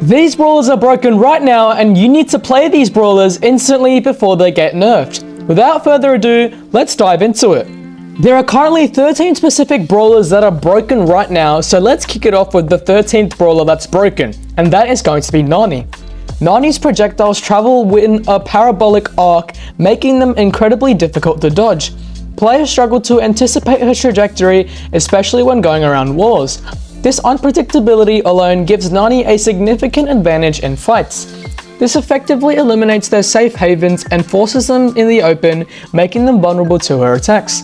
These brawlers are broken right now and you need to play these brawlers instantly before they get nerfed. Without further ado, let's dive into it. There are currently 13 specific brawlers that are broken right now, so let's kick it off with the 13th brawler that's broken, and that is going to be Nani. Nani's projectiles travel within a parabolic arc, making them incredibly difficult to dodge. Players struggle to anticipate her trajectory, especially when going around walls. This unpredictability alone gives Nani a significant advantage in fights. This effectively eliminates their safe havens and forces them in the open, making them vulnerable to her attacks.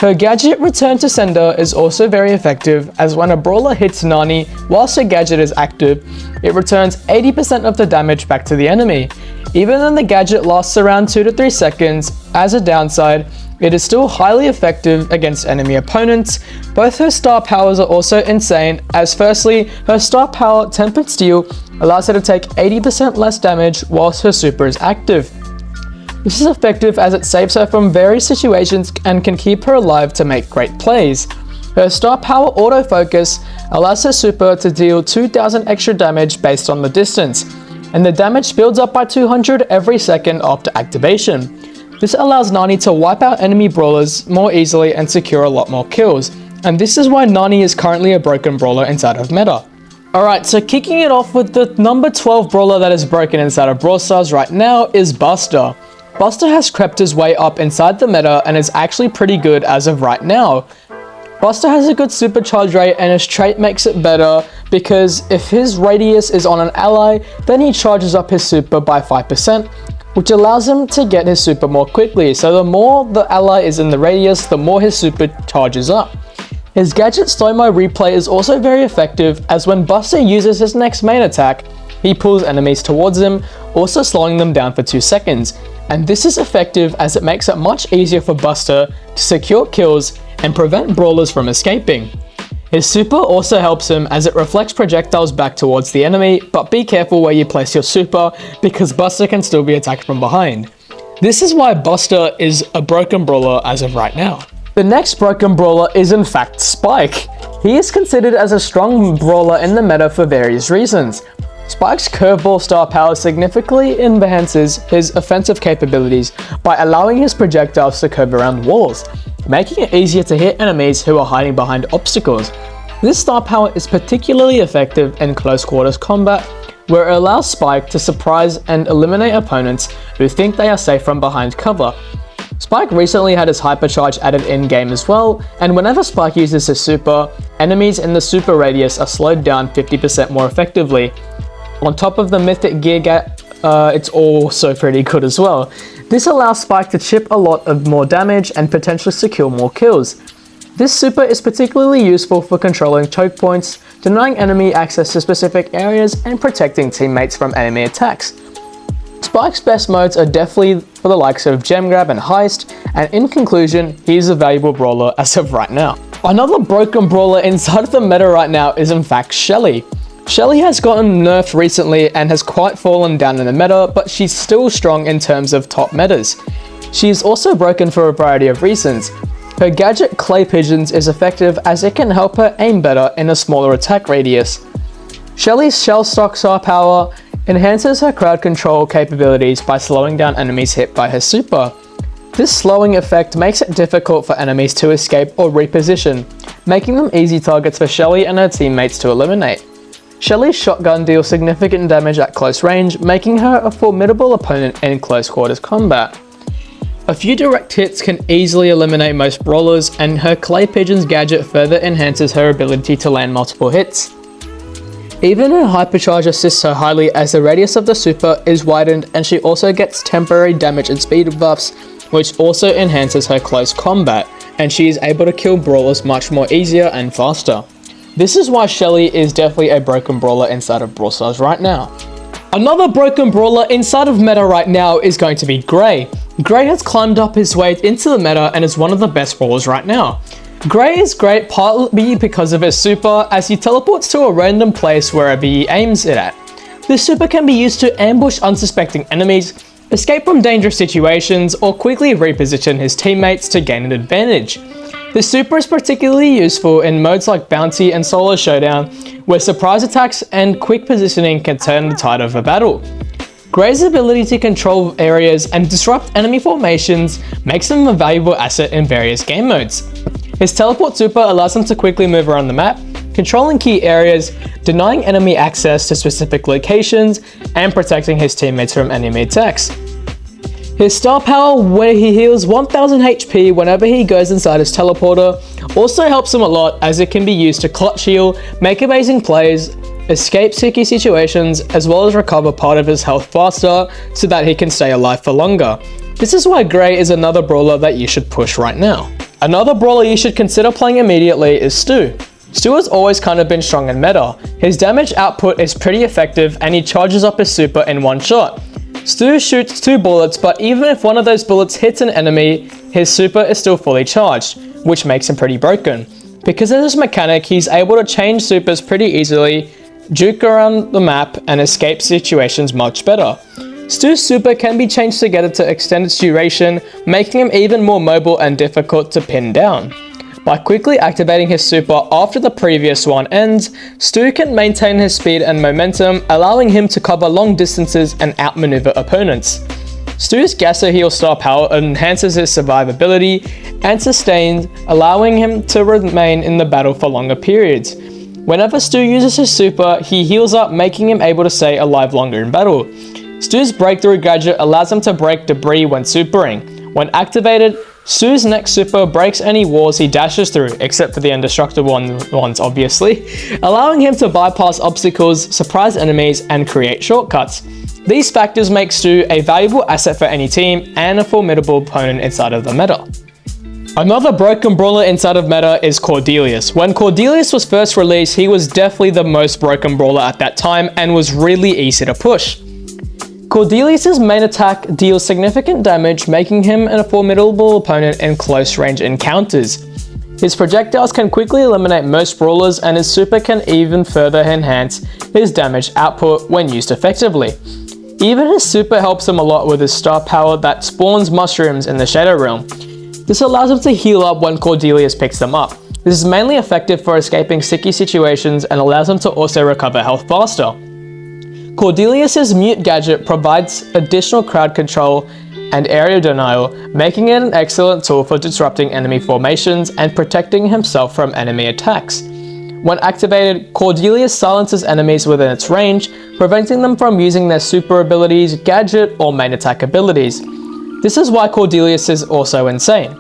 Her gadget Return to Sender is also very effective, as when a brawler hits Nani whilst her gadget is active, it returns 80% of the damage back to the enemy. Even though the gadget lasts around 2 to 3 seconds, as a downside, it is still highly effective against enemy opponents. Both her star powers are also insane, as firstly, her star power Tempered Steel allows her to take 80% less damage whilst her super is active. This is effective as it saves her from various situations and can keep her alive to make great plays. Her star power Autofocus allows her super to deal 2000 extra damage based on the distance, and the damage builds up by 200 every second after activation. This allows Nani to wipe out enemy brawlers more easily and secure a lot more kills, and this is why Nani is currently a broken brawler inside of meta. Alright, so kicking it off with the number 12 brawler that is broken inside of BrawlStars right now is Buster. Buster has crept his way up inside the meta and is actually pretty good as of right now. Buster has a good supercharge rate and his trait makes it better because if his radius is on an ally, then he charges up his super by 5%, which allows him to get his super more quickly. So the more the ally is in the radius, the more his super charges up. His gadget Slow-Mo Replay is also very effective, as when Buster uses his next main attack, he pulls enemies towards him, also slowing them down for 2 seconds. And this is effective as it makes it much easier for Buster to secure kills and prevent brawlers from escaping. His super also helps him as it reflects projectiles back towards the enemy, but be careful where you place your super because Buster can still be attacked from behind. This is why Buster is a broken brawler as of right now. The next broken brawler is in fact Spike. He is considered as a strong brawler in the meta for various reasons. Spike's curveball star power significantly enhances his offensive capabilities by allowing his projectiles to curve around walls, making it easier to hit enemies who are hiding behind obstacles. This star power is particularly effective in close quarters combat, where it allows Spike to surprise and eliminate opponents who think they are safe from behind cover. Spike recently had his hypercharge added in-game as well, and whenever Spike uses his super, enemies in the super radius are slowed down 50% more effectively. On top of the mythic gear gap, it's also pretty good as well. This allows Spike to chip a lot of more damage and potentially secure more kills. This super is particularly useful for controlling choke points, denying enemy access to specific areas, and protecting teammates from enemy attacks. Spike's best modes are definitely for the likes of Gem Grab and Heist, and in conclusion, he is a valuable brawler as of right now. Another broken brawler inside of the meta right now is in fact Shelly. Shelly has gotten nerfed recently and has quite fallen down in the meta, but she's still strong in terms of top metas. She is also broken for a variety of reasons. Her gadget Clay Pigeons is effective as it can help her aim better in a smaller attack radius. Shelly's Shell Stock star power enhances her crowd control capabilities by slowing down enemies hit by her super. This slowing effect makes it difficult for enemies to escape or reposition, making them easy targets for Shelly and her teammates to eliminate. Shelly's shotgun deals significant damage at close range, making her a formidable opponent in close quarters combat. A few direct hits can easily eliminate most brawlers, and her Clay Pigeons gadget further enhances her ability to land multiple hits. Even her hypercharge assists her highly as the radius of the super is widened, and she also gets temporary damage and speed buffs, which also enhances her close combat, and she is able to kill brawlers much more easier and faster. This is why Shelly is definitely a broken brawler inside of BrawlStars right now. Another broken brawler inside of meta right now is going to be Gray. Gray has climbed up his way into the meta and is one of the best brawlers right now. Gray is great partly because of his super, as he teleports to a random place wherever he aims it at. This super can be used to ambush unsuspecting enemies, escape from dangerous situations, or quickly reposition his teammates to gain an advantage. The super is particularly useful in modes like Bounty and Solo Showdown, where surprise attacks and quick positioning can turn the tide of a battle. Gray's ability to control areas and disrupt enemy formations makes him a valuable asset in various game modes. His teleport super allows him to quickly move around the map, controlling key areas, denying enemy access to specific locations, and protecting his teammates from enemy attacks. His star power, where he heals 1000 HP whenever he goes inside his teleporter, also helps him a lot as it can be used to clutch heal, make amazing plays, escape sticky situations, as well as recover part of his health faster so that he can stay alive for longer. This is why Gray is another brawler that you should push right now. Another brawler you should consider playing immediately is Stu. Stu has always kind of been strong in meta. His damage output is pretty effective and he charges up his super in one shot. Stu shoots 2 bullets, but even if one of those bullets hits an enemy, his super is still fully charged, which makes him pretty broken. Because of this mechanic, he's able to change supers pretty easily, juke around the map, and escape situations much better. Stu's super can be changed together to extend its duration, making him even more mobile and difficult to pin down. By quickly activating his super after the previous one ends, Stu can maintain his speed and momentum, allowing him to cover long distances and outmaneuver opponents. Stu's Gasser Heal star power enhances his survivability and sustains, allowing him to remain in the battle for longer periods. Whenever Stu uses his super, he heals up, making him able to stay alive longer in battle. Stu's Breakthrough gadget allows him to break debris when supering. When activated, Stu's next super breaks any walls he dashes through, except for the indestructible ones obviously, allowing him to bypass obstacles, surprise enemies, and create shortcuts. These factors make Stu a valuable asset for any team and a formidable opponent inside of the meta. Another broken brawler inside of meta is Cordelius. When Cordelius was first released, he was definitely the most broken brawler at that time and was really easy to push. Cordelius' main attack deals significant damage, making him a formidable opponent in close-range encounters. His projectiles can quickly eliminate most brawlers, and his super can even further enhance his damage output when used effectively. Even his super helps him a lot with his star power that spawns mushrooms in the Shadow Realm. This allows him to heal up when Cordelius picks them up. This is mainly effective for escaping sticky situations and allows him to also recover health faster. Cordelius' mute gadget provides additional crowd control and area denial, making it an excellent tool for disrupting enemy formations and protecting himself from enemy attacks. When activated, Cordelius silences enemies within its range, preventing them from using their super abilities, gadget, or main attack abilities. This is why Cordelius is also insane.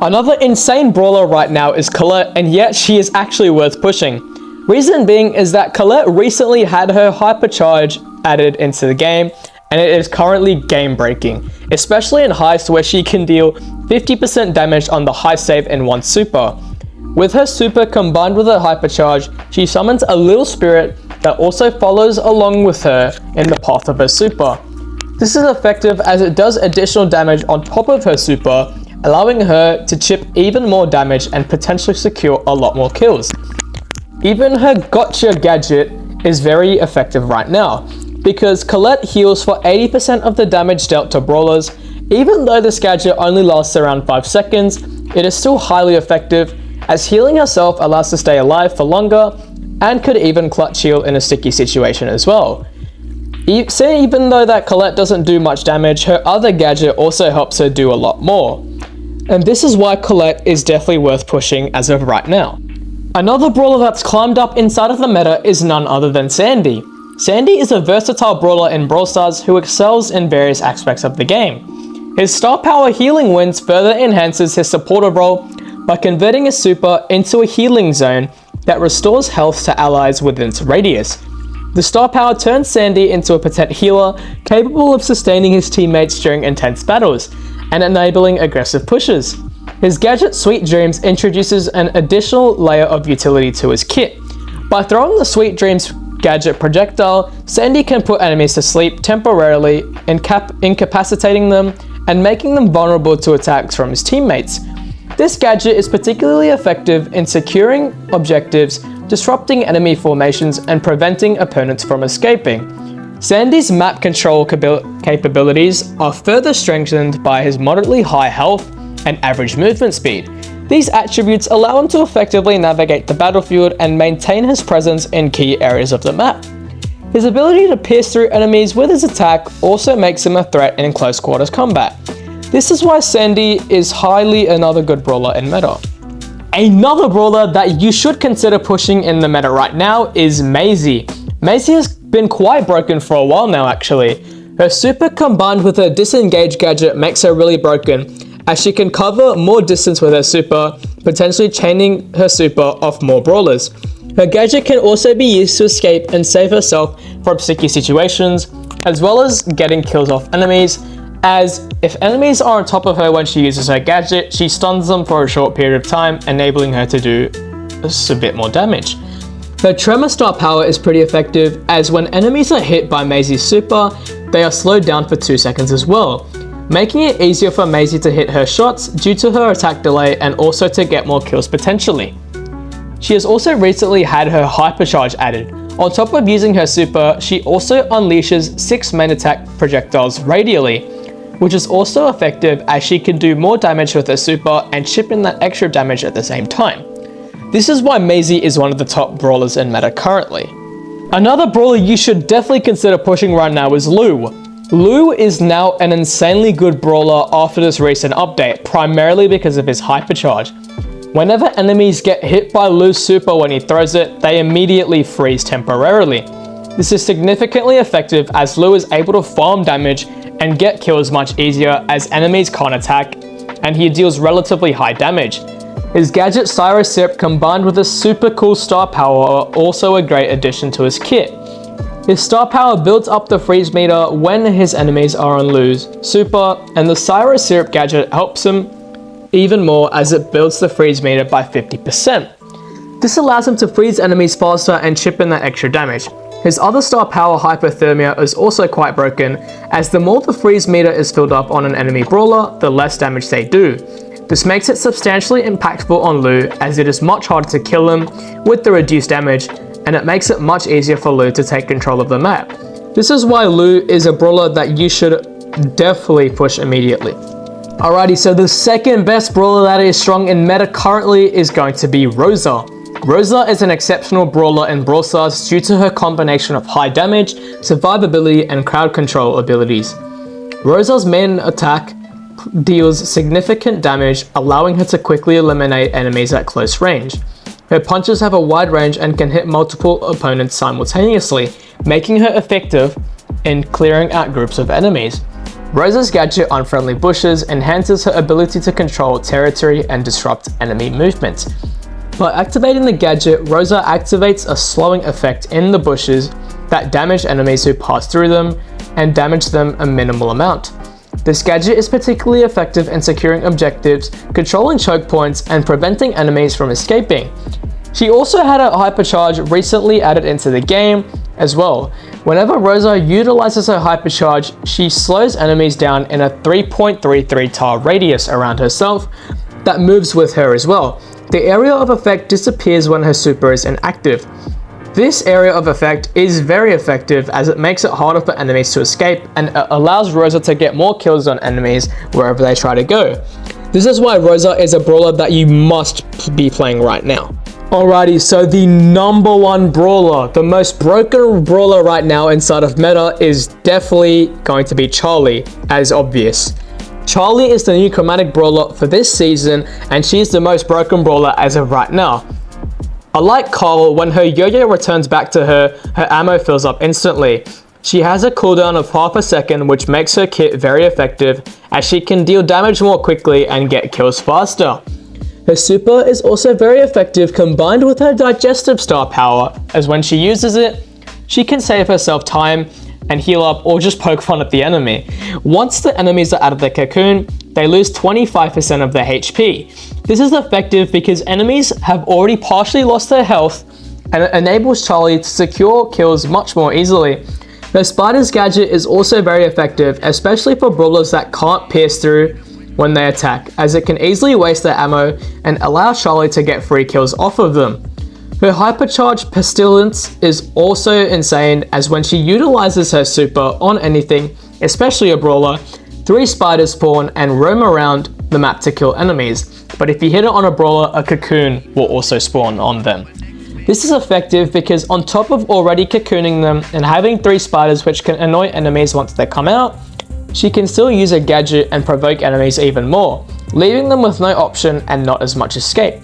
Another insane brawler right now is Colette, and yet she is actually worth pushing. Reason being is that Colette recently had her hypercharge added into the game, and it is currently game breaking, especially in heists where she can deal 50% damage on the high save in one super. With her super combined with her hypercharge, she summons a little spirit that also follows along with her in the path of her super. This is effective as it does additional damage on top of her super, allowing her to chip even more damage and potentially secure a lot more kills. Even her Gotcha gadget is very effective right now, because Colette heals for 80% of the damage dealt to brawlers. Even though this gadget only lasts around 5 seconds, it is still highly effective, as healing herself allows to stay alive for longer and could even clutch heal in a sticky situation as well. Even though that Colette doesn't do much damage, her other gadget also helps her do a lot more. And this is why Colette is definitely worth pushing as of right now. Another brawler that's climbed up inside of the meta is none other than Sandy. Sandy is a versatile brawler in BrawlStars who excels in various aspects of the game. His star power Healing Winds further enhances his supporter role by converting his super into a healing zone that restores health to allies within its radius. The star power turns Sandy into a potent healer capable of sustaining his teammates during intense battles and enabling aggressive pushes. His gadget Sweet Dreams introduces an additional layer of utility to his kit. By throwing the Sweet Dreams gadget projectile, Sandy can put enemies to sleep temporarily, incapacitating them and making them vulnerable to attacks from his teammates. This gadget is particularly effective in securing objectives, disrupting enemy formations, and preventing opponents from escaping. Sandy's map control capabilities are further strengthened by his moderately high health and average movement speed. These attributes allow him to effectively navigate the battlefield and maintain his presence in key areas of the map. His ability to pierce through enemies with his attack also makes him a threat in close quarters combat. This is why Sandy is highly another good brawler in meta. Another brawler that you should consider pushing in the meta right now is Maisey. Maisey has been quite broken for a while now actually. Her super combined with her disengage gadget makes her really broken, as she can cover more distance with her super, potentially chaining her super off more brawlers. Her gadget can also be used to escape and save herself from sticky situations, as well as getting kills off enemies, as if enemies are on top of her when she uses her gadget, she stuns them for a short period of time, enabling her to do a bit more damage. Her Tremor star power is pretty effective, as when enemies are hit by Maisey's super, they are slowed down for 2 seconds as well, making it easier for Maisey to hit her shots due to her attack delay and also to get more kills potentially. She has also recently had her hypercharge added. On top of using her super, she also unleashes 6 main attack projectiles radially, which is also effective as she can do more damage with her super and chip in that extra damage at the same time. This is why Maisey is one of the top brawlers in meta currently. Another brawler you should definitely consider pushing right now is Lou. Lou is now an insanely good brawler after this recent update, primarily because of his hypercharge. Whenever enemies get hit by Lou's super when he throws it, they immediately freeze temporarily. This is significantly effective as Lou is able to farm damage and get kills much easier as enemies can't attack, and he deals relatively high damage. His gadget Syro Syrup combined with a super cool star power are also a great addition to his kit. His star power builds up the freeze meter when his enemies are on Lou's super, and the Syro Syrup gadget helps him even more as it builds the freeze meter by 50%. This allows him to freeze enemies faster and chip in that extra damage. His other star power Hypothermia is also quite broken, as the more the freeze meter is filled up on an enemy brawler, the less damage they do. This makes it substantially impactful on Lou, as it is much harder to kill him with the reduced damage, and it makes it much easier for Lou to take control of the map. This is why Lou is a brawler that you should definitely push immediately. Alrighty, so the second best brawler that is strong in meta currently is going to be Rosa. Rosa is an exceptional brawler in BrawlStars due to her combination of high damage, survivability, and crowd control abilities. Rosa's main attack deals significant damage, allowing her to quickly eliminate enemies at close range. Her punches have a wide range and can hit multiple opponents simultaneously, making her effective in clearing out groups of enemies. Rosa's gadget Unfriendly Bushes enhances her ability to control territory and disrupt enemy movement. By activating the gadget, Rosa activates a slowing effect in the bushes that damage enemies who pass through them and damage them a minimal amount. This gadget is particularly effective in securing objectives, controlling choke points, and preventing enemies from escaping. She also had a hypercharge recently added into the game as well. Whenever Rosa utilizes her hypercharge, she slows enemies down in a 3.33 tile radius around herself that moves with her as well. The area of effect disappears when her super is inactive. This area of effect is very effective as it makes it harder for enemies to escape and allows Rosa to get more kills on enemies wherever they try to go. This is why Rosa is a brawler that you must be playing right now. Alrighty, so the number one brawler, the most broken brawler right now inside of meta is definitely going to be Charlie, as obvious. Charlie is the new chromatic brawler for this season, and she's the most broken brawler as of right now. Unlike Carl, when her yo-yo returns back to her, her ammo fills up instantly. She has a cooldown of half a second, which makes her kit very effective, as she can deal damage more quickly and get kills faster. Her super is also very effective combined with her digestive star power, as when she uses it, she can save herself time and heal up or just poke fun at the enemy. Once the enemies are out of the cocoon, they lose 25% of their HP. This is effective because enemies have already partially lost their health, and it enables Charlie to secure kills much more easily. Her Spider's gadget is also very effective, especially for brawlers that can't pierce through when they attack, as it can easily waste their ammo and allow Charlie to get free kills off of them. Her hypercharged pestilence is also insane, as when she utilizes her super on anything, especially a brawler, 3 spiders spawn and roam around the map to kill enemies, but if you hit it on a brawler, a cocoon will also spawn on them. This is effective because on top of already cocooning them and having 3 spiders which can annoy enemies once they come out, she can still use a gadget and provoke enemies even more, leaving them with no option and not as much escape.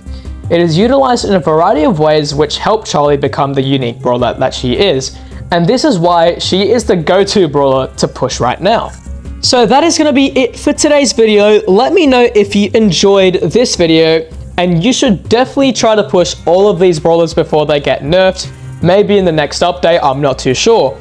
It is utilized in a variety of ways which help Charlie become the unique brawler that she is, and this is why she is the go-to brawler to push right now. So that is going to be it for today's video. Let me know if you enjoyed this video, and you should definitely try to push all of these brawlers before they get nerfed. Maybe in the next update, I'm not too sure.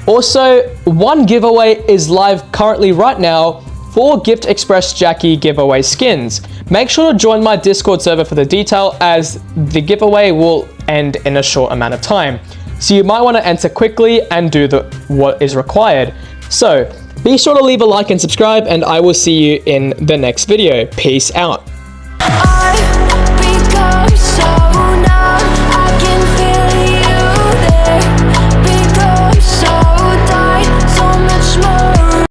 Also, one giveaway is live currently right now for Gift Express Jackie giveaway skins. Make sure to join my Discord server for the detail, as the giveaway will end in a short amount of time. So you might want to enter quickly and do what is required. So be sure to leave a like and subscribe, and I will see you in the next video. Peace out. I become so